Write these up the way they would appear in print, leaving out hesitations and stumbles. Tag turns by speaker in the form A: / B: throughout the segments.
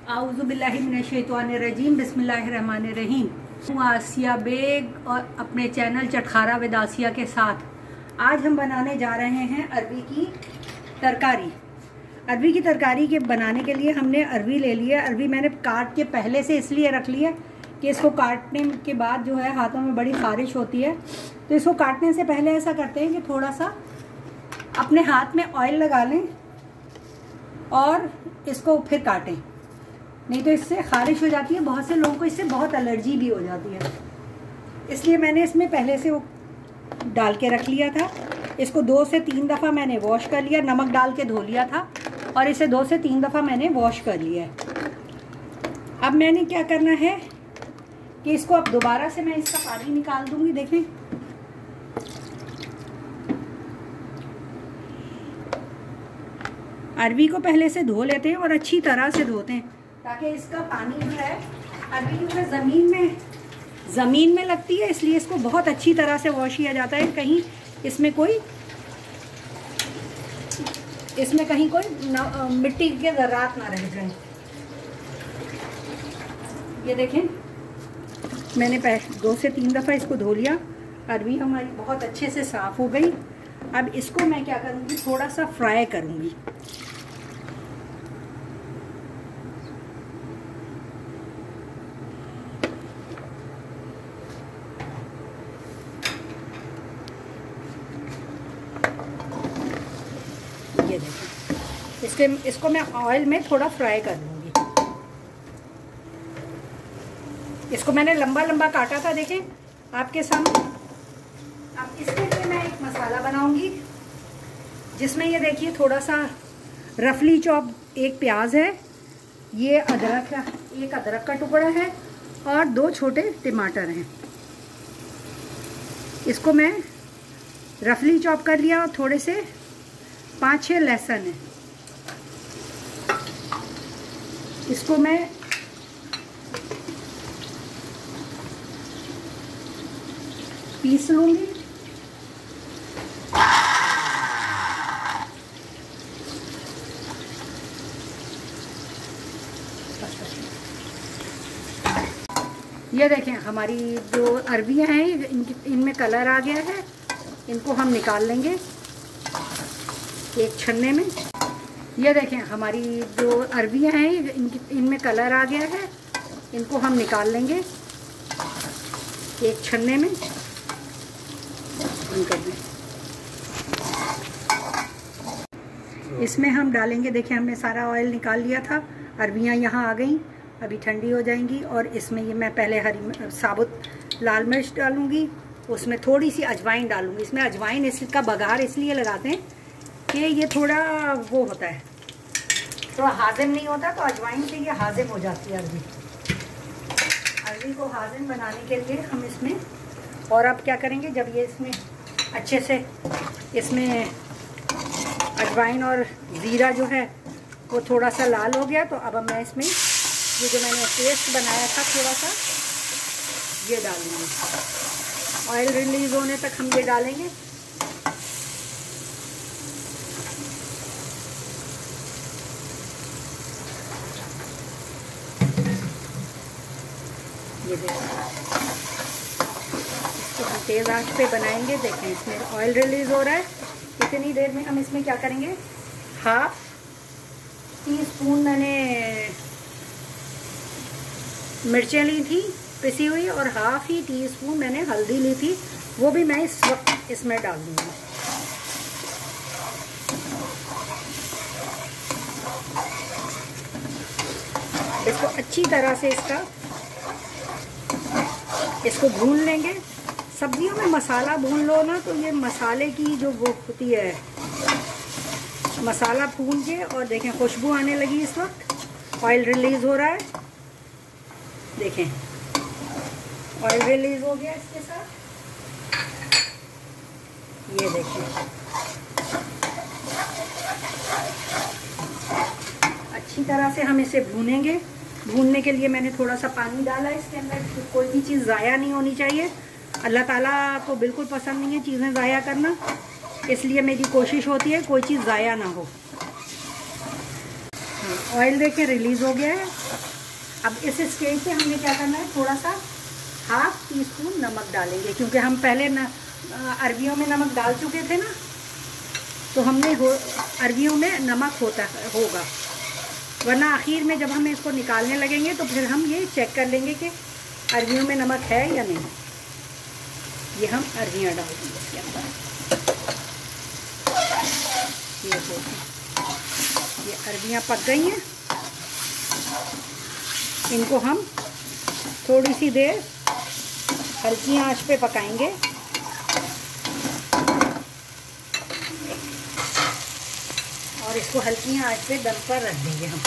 A: आऊज़ुबिल्लाहि मिनश्शैतानिर्रजीम बिस्मिल्लाहिर्रहमानिर्रहीम। हूँ आसिया बेग और अपने चैनल चटखारा विद आसिया के साथ आज हम बनाने जा रहे हैं अरबी की तरकारी। अरबी की तरकारी के बनाने के लिए हमने अरबी ले लिया। अरबी मैंने काट के पहले से इसलिए रख लिया कि इसको काटने के बाद जो है हाथों में बड़ी ख़ारिश होती है, तो इसको काटने से पहले ऐसा करते हैं कि थोड़ा सा अपने हाथ में ऑयल लगा लें और इसको फिर काटें, नहीं तो इससे ख़ारिश हो जाती है। बहुत से लोगों को इससे बहुत एलर्जी भी हो जाती है, इसलिए मैंने इसमें पहले से वो डाल के रख लिया था। इसको 2 से 3 दफ़ा मैंने वॉश कर लिया, नमक डाल के धो लिया था और इसे 2 से 3 दफ़ा मैंने वॉश कर लिया है। अब मैंने क्या करना है कि इसको अब दोबारा से मैं इसका पानी निकाल दूंगी। देखें, अरबी को पहले से धो लेते हैं और अच्छी तरह से धोते हैं ताकि इसका पानी जो है अरबी जो है ज़मीन में लगती है, इसलिए इसको बहुत अच्छी तरह से वॉश किया जाता है। कहीं इसमें कोई मिट्टी के ज़रात ना रह जाए। ये देखें, मैंने 2 से 3 दफ़ा इसको धो लिया। अरबी हमारी बहुत अच्छे से साफ़ हो गई। अब इसको मैं क्या करूँगी, थोड़ा सा फ्राई करूँगी। ये देखिए, इसको मैं ऑयल में थोड़ा फ्राई कर लूँगी। इसको मैंने लंबा लंबा काटा था, देखें आपके सामने। अब इसके लिए मैं एक मसाला बनाऊंगी जिसमें ये देखिए थोड़ा सा रफली चॉप एक प्याज है, ये अदरक है, एक अदरक का टुकड़ा है और 2 छोटे टमाटर हैं। इसको मैं रफली चॉप कर लिया और थोड़े से 5-6 लहसुन है, इसको मैं पीस लूंगी। ये देखें, हमारी जो अरबियां हैं इनमें कलर आ गया है। इनको हम निकाल लेंगे एक छन्ने में। ये देखें, हमारी जो अरबियां हैं इनमें कलर आ गया है। इनको हम निकाल लेंगे एक छन्ने में। इसमें हम डालेंगे, देखिए हमने सारा ऑयल निकाल लिया था। अरबियां यहाँ आ गई, अभी ठंडी हो जाएंगी। और इसमें ये मैं पहले साबुत लाल मिर्च डालूंगी, उसमें थोड़ी सी अजवाइन डालूंगी। इसमें अजवाइन इसका बघार इसलिए लगाते हैं कि ये थोड़ा वो होता है, थोड़ा हाजिम नहीं होता, तो अजवाइन से ये हाजिम हो जाती है अरबी को हाजिम बनाने के लिए हम इसमें। और अब क्या करेंगे, जब ये इसमें अच्छे से इसमें अजवाइन और ज़ीरा जो है वो थोड़ा सा लाल हो गया, तो अब मैं इसमें ये जो मैंने पेस्ट बनाया था थोड़ा सा ये डालूंगी। ऑयल रिलीज़ होने तक हम ये डालेंगे। ये देखिए, इसको हम तेज़ आंच पे बनाएंगे। देखें, इसमें ऑयल रिलीज़ हो रहा है। इतनी देर में हम इसमें क्या करेंगे, 1/2 टीस्पून मैंने मिर्चें ली थी पिसी हुई और 1/2 ही टीस्पून मैंने हल्दी ली थी, वो भी मैं इस वक्त इसमें डाल दूँगी। इसको अच्छी तरह से इसको भून लेंगे। सब्जियों में मसाला भून लो ना, तो ये मसाले की जो वो होती है, मसाला भून के, और देखें खुशबू आने लगी। इस वक्त ऑयल रिलीज़ हो रहा है। देखें, ऑयल रिलीज़ हो गया इसके साथ। ये देखें, अच्छी तरह से हम इसे भूनेंगे। भूनने के लिए मैंने थोड़ा सा पानी डाला इसके अंदर। कोई भी चीज़ ज़ाया नहीं होनी चाहिए। अल्लाह ताला को बिल्कुल पसंद नहीं है चीज़ें ज़ाया करना, इसलिए मेरी कोशिश होती है कोई चीज़ ज़ाया ना हो। ऑयल देखिए रिलीज़ हो गया है। अब इस स्टेज पे हमने क्या करना है, थोड़ा सा 1/2 टीस्पून नमक डालेंगे, क्योंकि हम पहले अरबियों में नमक डाल चुके थे ना, तो हमने अरबियों में नमक होगा, वरना आखिर में जब हम इसको निकालने लगेंगे तो फिर हम ये चेक कर लेंगे कि अरबियों में नमक है या नहीं। ये हम अरबियाँ डाल देंगे इसके अंदर। ये देखिए, ये अरबियाँ पक गई हैं। इनको हम थोड़ी सी देर हल्की आंच पे पकाएंगे। और इसको हल्की आंच पे दम पर रख देंगे हम।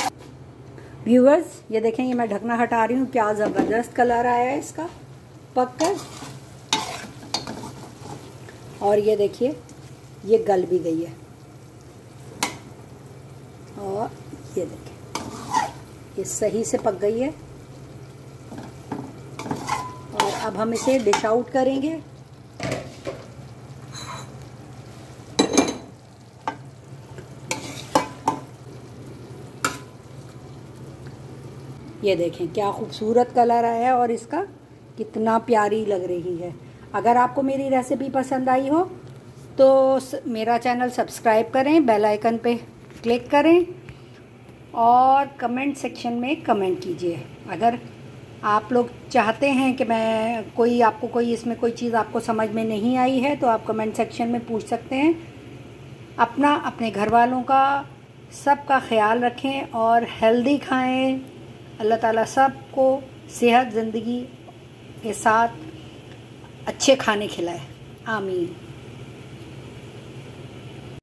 A: व्यूअर्स, ये देखें, ये मैं ढकना हटा रही हूँ, क्या ज़बरदस्त कलर आया है इसका पककर। और ये देखिए, ये गल भी गई है। और ये देखिए, ये सही से पक गई है। और अब हम इसे डिश आउट करेंगे। ये देखें क्या खूबसूरत कलर आया है और इसका कितना प्यारी लग रही है। अगर आपको मेरी रेसिपी पसंद आई हो तो मेरा चैनल सब्सक्राइब करें, बेल आइकन पे क्लिक करें और कमेंट सेक्शन में कमेंट कीजिए। अगर आप लोग चाहते हैं कि मैं कोई इसमें कोई चीज़ आपको समझ में नहीं आई है तो आप कमेंट सेक्शन में पूछ सकते हैं। अपना, अपने घर वालों का, सबका ख्याल रखें और हेल्दी खाएं। अल्लाह ताला सबको सेहत ज़िंदगी के साथ अच्छे खाने खिलाए। आमीन।